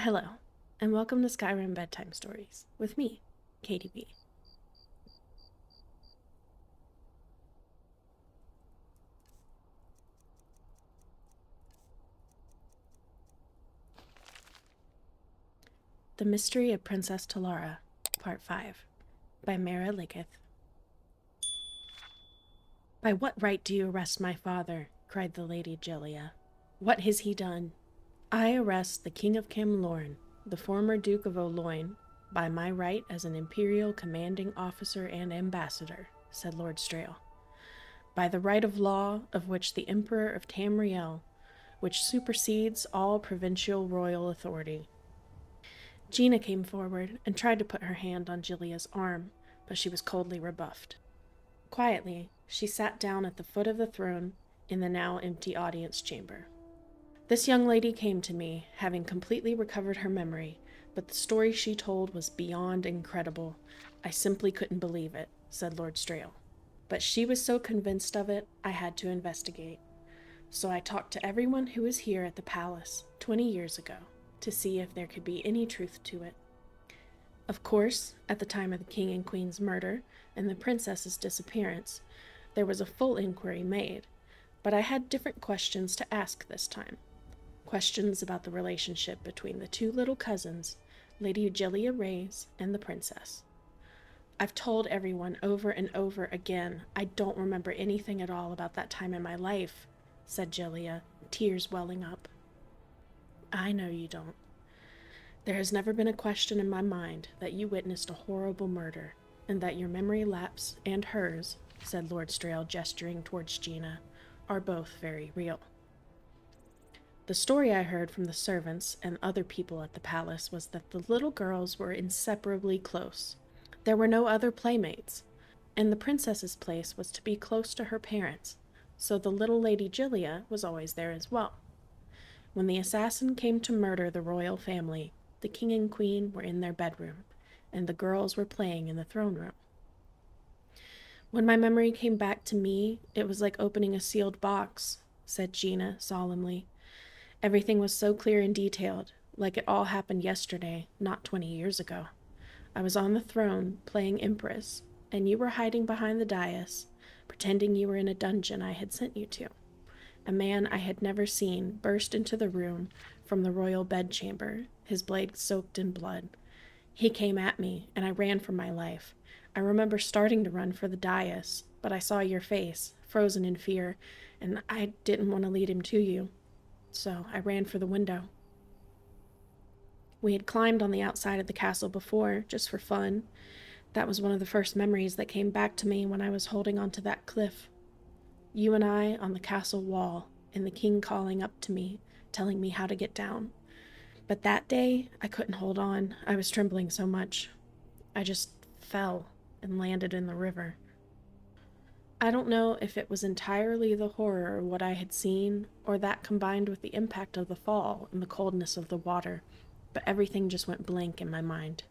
Hello, and welcome to Skyrim Bedtime Stories with me, Katie B. The Mystery of Princess Talara, Part 5, by Mara Licketh. By what right do you arrest my father? Cried the Lady Gilia. What has he done? I arrest the King of Camlorn, the former Duke of Oloin, by my right as an imperial commanding officer and ambassador, said Lord Strail. By the right of law of which the Emperor of Tamriel, which supersedes all provincial royal authority. Gina came forward and tried to put her hand on Gilia's arm, but she was coldly rebuffed. Quietly, she sat down at the foot of the throne in the now empty audience chamber. This young lady came to me, having completely recovered her memory, but the story she told was beyond incredible. I simply couldn't believe it, said Lord Strail. But she was so convinced of it, I had to investigate. So I talked to everyone who was here at the palace 20 years ago to see if there could be any truth to it. Of course, at the time of the king and queen's murder and the princess's disappearance, there was a full inquiry made, but I had different questions to ask this time. Questions about the relationship between the two little cousins, Lady Gilia Reyes and the princess. I've told everyone over and over again I don't remember anything at all about that time in my life, said Gilia, tears welling up. I know you don't. There has never been a question in my mind that you witnessed a horrible murder, and that your memory lapse and hers, said Lord Strail, gesturing towards Gina, are both very real. The story I heard from the servants and other people at the palace was that the little girls were inseparably close. There were no other playmates, and the princess's place was to be close to her parents, so the little Lady Gilia was always there as well. When the assassin came to murder the royal family, the king and queen were in their bedroom, and the girls were playing in the throne room. When my memory came back to me, it was like opening a sealed box, said Gina solemnly. Everything was so clear and detailed, like it all happened yesterday, not 20 years ago. I was on the throne, playing Empress, and you were hiding behind the dais, pretending you were in a dungeon I had sent you to. A man I had never seen burst into the room from the royal bedchamber, his blade soaked in blood. He came at me, and I ran for my life. I remember starting to run for the dais, but I saw your face, frozen in fear, and I didn't want to lead him to you. So I ran for the window. We had climbed on the outside of the castle before, just for fun. That was one of the first memories that came back to me when I was holding onto that cliff. You and I on the castle wall, and the king calling up to me, telling me how to get down. But that day, I couldn't hold on. I was trembling so much. I just fell and landed in the river. I don't know if it was entirely the horror of what I had seen, or that combined with the impact of the fall and the coldness of the water, but everything just went blank in my mind.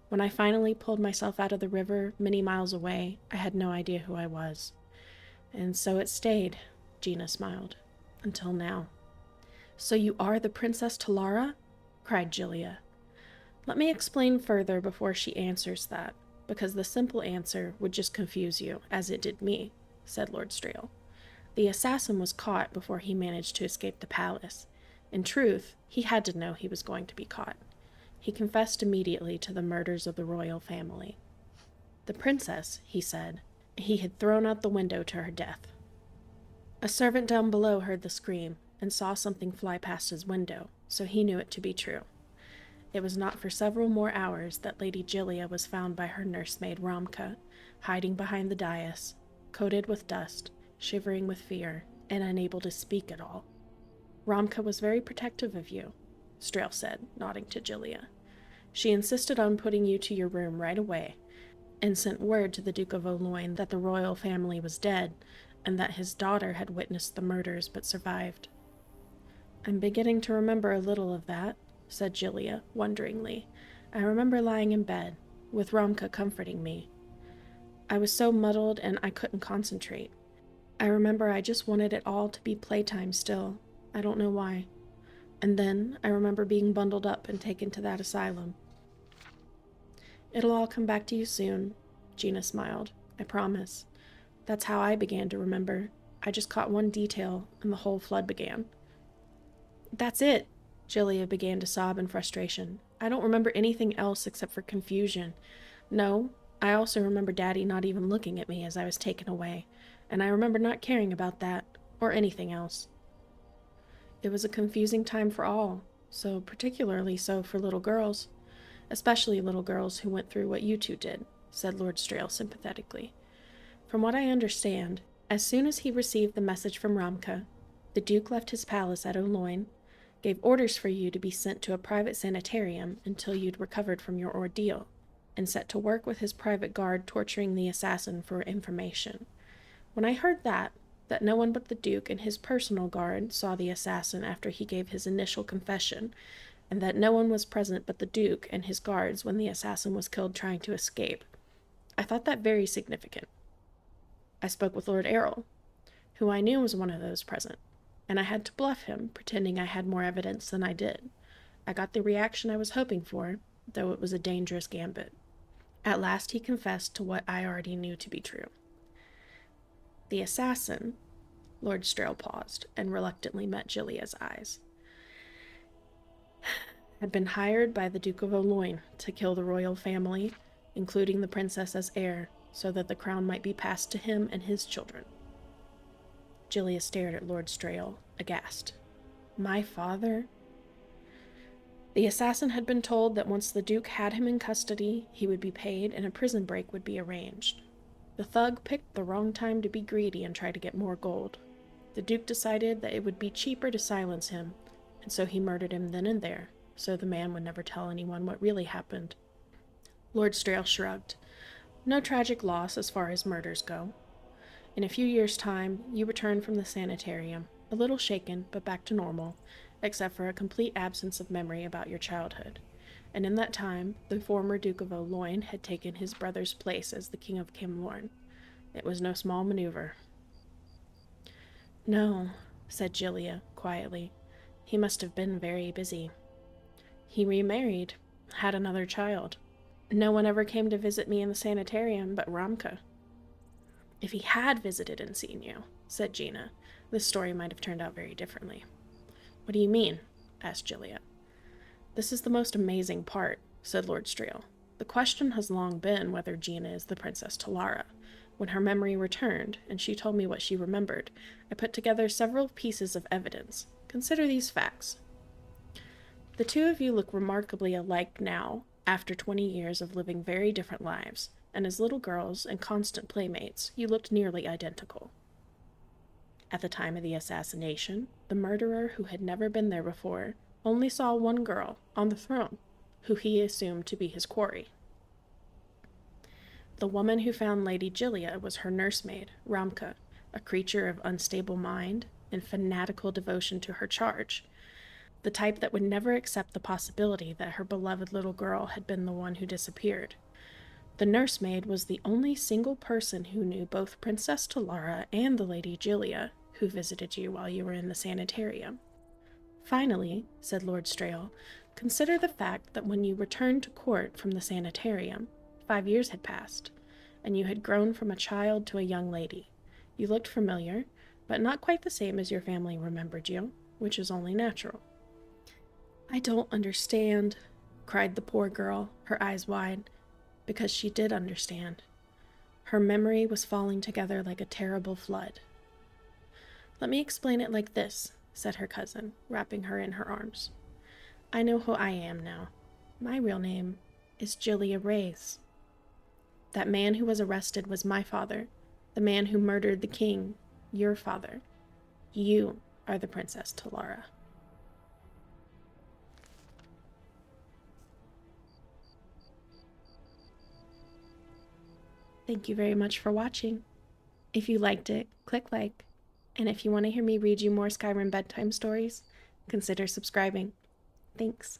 When I finally pulled myself out of the river many miles away, I had no idea who I was. And so it stayed, Gina smiled, until now. So you are the Princess Talara? Cried Gilia. Let me explain further before she answers that, because the simple answer would just confuse you, as it did me, said Lord Strail. The assassin was caught before he managed to escape the palace. In truth, he had to know he was going to be caught. He confessed immediately to the murders of the royal family. The princess, he said, he had thrown out the window to her death. A servant down below heard the scream and saw something fly past his window, so he knew it to be true. It was not for several more hours that Lady Gilia was found by her nursemaid Ramka, hiding behind the dais, coated with dust, shivering with fear, and unable to speak at all. Ramka was very protective of you, Strail said, nodding to Gilia. She insisted on putting you to your room right away, and sent word to the Duke of Oloin that the royal family was dead, and that his daughter had witnessed the murders but survived. I'm beginning to remember a little of that, said Gilia, wonderingly. I remember lying in bed, with Ramka comforting me. I was so muddled and I couldn't concentrate. I remember I just wanted it all to be playtime still. I don't know why. And then I remember being bundled up and taken to that asylum. It'll all come back to you soon, Gina smiled. I promise. That's how I began to remember. I just caught one detail, and the whole flood began. That's it, Julia began to sob in frustration. I don't remember anything else except for confusion. No, I also remember Daddy not even looking at me as I was taken away, and I remember not caring about that, or anything else. It was a confusing time for all, so particularly so for little girls, especially little girls who went through what you two did, said Lord Strail sympathetically. From what I understand, as soon as he received the message from Ramka, the Duke left his palace at Oloin, gave orders for you to be sent to a private sanitarium until you'd recovered from your ordeal, and set to work with his private guard torturing the assassin for information. When I heard that no one but the Duke and his personal guard saw the assassin after he gave his initial confession, and that no one was present but the Duke and his guards when the assassin was killed trying to escape, I thought that very significant. I spoke with Lord Errol, who I knew was one of those present, and I had to bluff him, pretending I had more evidence than I did. I got the reaction I was hoping for, though it was a dangerous gambit. At last he confessed to what I already knew to be true. The assassin, Lord Strail paused and reluctantly met Julia's eyes, had been hired by the Duke of Oloin to kill the royal family, including the princess as heir, so that the crown might be passed to him and his children. Julia stared at Lord Strail, aghast. My father? The assassin had been told that once the Duke had him in custody, he would be paid and a prison break would be arranged. The thug picked the wrong time to be greedy and try to get more gold. The Duke decided that it would be cheaper to silence him, and so he murdered him then and there, so the man would never tell anyone what really happened. Lord Strail shrugged. No tragic loss as far as murders go. In a few years' time, you return from the sanitarium, a little shaken, but back to normal, except for a complete absence of memory about your childhood. And in that time, the former Duke of Oloin had taken his brother's place as the King of Camlorn. It was no small maneuver. No, said Julia, quietly. He must have been very busy. He remarried, had another child. No one ever came to visit me in the sanitarium but Ramka. If he had visited and seen you, said Gina, this story might have turned out very differently. What do you mean? Asked Julia. This is the most amazing part, said Lord Strail. The question has long been whether Gina is the Princess Talara. When her memory returned, and she told me what she remembered, I put together several pieces of evidence. Consider these facts. The two of you look remarkably alike now, after 20 years of living very different lives, and as little girls and constant playmates, you looked nearly identical. At the time of the assassination, the murderer, who had never been there before, only saw one girl on the throne, who he assumed to be his quarry. The woman who found Lady Julia was her nursemaid, Ramka, a creature of unstable mind and fanatical devotion to her charge, the type that would never accept the possibility that her beloved little girl had been the one who disappeared. The nursemaid was the only single person who knew both Princess Talara and the Lady Julia, who visited you while you were in the sanitarium. Finally, said Lord Strail, consider the fact that when you returned to court from the sanitarium, 5 years had passed, and you had grown from a child to a young lady. You looked familiar, but not quite the same as your family remembered you, which is only natural. I don't understand, cried the poor girl, her eyes wide, because she did understand. Her memory was falling together like a terrible flood. Let me explain it like this, said her cousin, wrapping her in her arms. I know who I am now. My real name is Julia Reyes. That man who was arrested was my father, the man who murdered the king, your father. You are the Princess Talara. Thank you very much for watching. If you liked it, click like. And if you want to hear me read you more Skyrim Bedtime Stories, consider subscribing. Thanks.